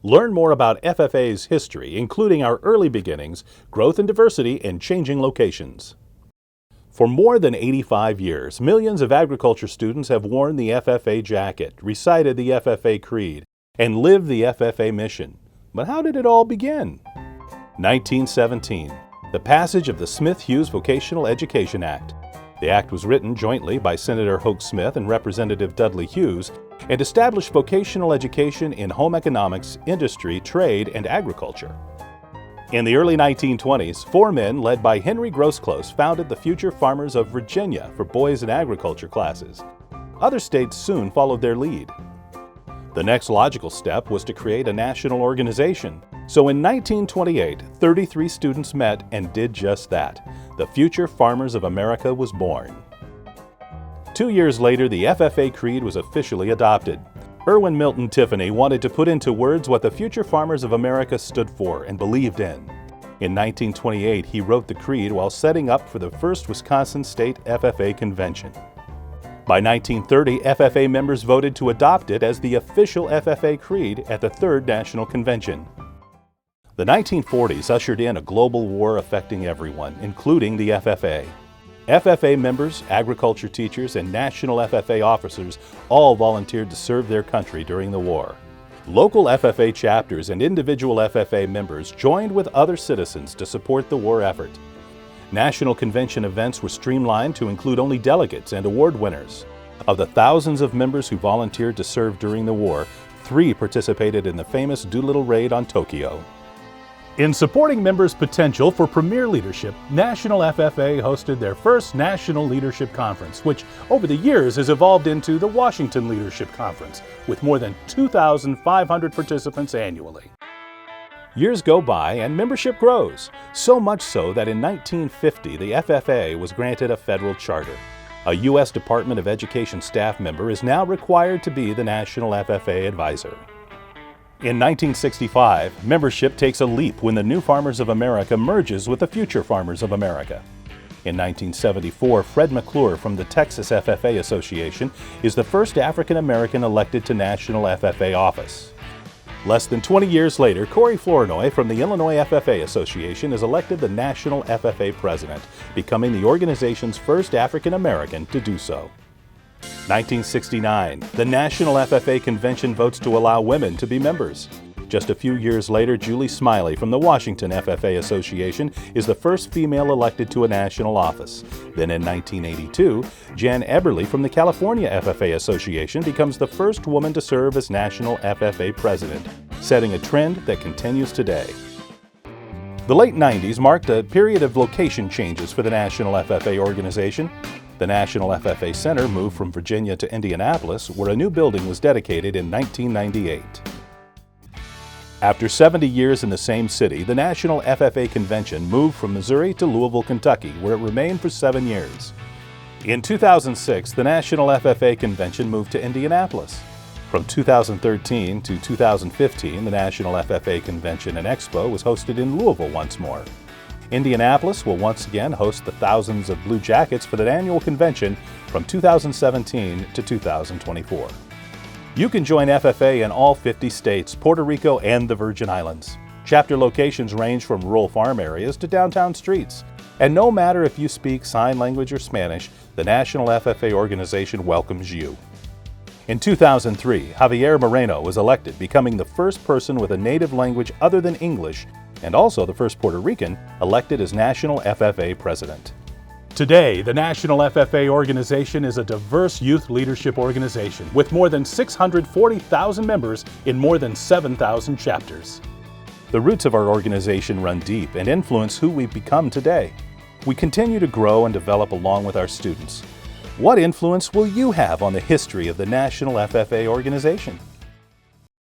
Learn more about FFA's history, including our early beginnings, growth and diversity, and changing locations. For more than 85 years, millions of agriculture students have worn the FFA jacket, recited the FFA creed, and lived the FFA mission. But how did it all begin? 1917, the passage of the Smith-Hughes Vocational Education Act. The act was written jointly by Senator Hoke Smith and Representative Dudley Hughes and established vocational education in home economics, industry, trade, and agriculture. In the early 1920s, four men led by Henry Grosclose founded the Future Farmers of Virginia for boys in agriculture classes. Other states soon followed their lead. The next logical step was to create a national organization. So in 1928, 33 students met and did just that. The Future Farmers of America was born. 2 years later, the FFA creed was officially adopted. Irwin Milton Tiffany wanted to put into words what the Future Farmers of America stood for and believed in. In 1928, he wrote the creed while setting up for the first Wisconsin State FFA convention. By 1930, FFA members voted to adopt it as the official FFA creed at the Third National Convention. The 1940s ushered in a global war affecting everyone, including the FFA. FFA members, agriculture teachers, and national FFA officers all volunteered to serve their country during the war. Local FFA chapters and individual FFA members joined with other citizens to support the war effort. National convention events were streamlined to include only delegates and award winners. Of the thousands of members who volunteered to serve during the war, 3 participated in the famous Doolittle Raid on Tokyo. In supporting members' potential for premier leadership, National FFA hosted their first National Leadership Conference, which over the years has evolved into the Washington Leadership Conference, with more than 2,500 participants annually. Years go by and membership grows, so much so that in 1950 the FFA was granted a federal charter. A U.S. Department of Education staff member is now required to be the National FFA advisor. In 1965, membership takes a leap when the New Farmers of America merges with the Future Farmers of America. In 1974, Fred McClure from the Texas FFA Association is the first African American elected to National FFA office. Less than 20 years later, Corey Flournoy from the Illinois FFA Association is elected the National FFA President, becoming the organization's first African American to do so. 1969, the National FFA Convention votes to allow women to be members. Just a few years later, Julie Smiley from the Washington FFA Association is the first female elected to a national office. Then in 1982, Jan Eberly from the California FFA Association becomes the first woman to serve as National FFA President, setting a trend that continues today. The late 90s marked a period of location changes for the National FFA organization. The National FFA Center moved from Virginia to Indianapolis, where a new building was dedicated in 1998. After 70 years in the same city, the National FFA Convention moved from Missouri to Louisville, Kentucky, where it remained for 7 years. In 2006, the National FFA Convention moved to Indianapolis. From 2013 to 2015, the National FFA Convention and Expo was hosted in Louisville once more. Indianapolis will once again host the thousands of Blue Jackets for the annual convention from 2017 to 2024. You can join FFA in all 50 states, Puerto Rico, and the Virgin Islands. Chapter locations range from rural farm areas to downtown streets. And no matter if you speak sign language or Spanish, the National FFA organization welcomes you. In 2003, Javier Moreno was elected, becoming the first person with a native language other than English and also the first Puerto Rican elected as National FFA President. Today, the National FFA organization is a diverse youth leadership organization with more than 640,000 members in more than 7,000 chapters. The roots of our organization run deep and influence who we've become today. We continue to grow and develop along with our students. What influence will you have on the history of the National FFA organization?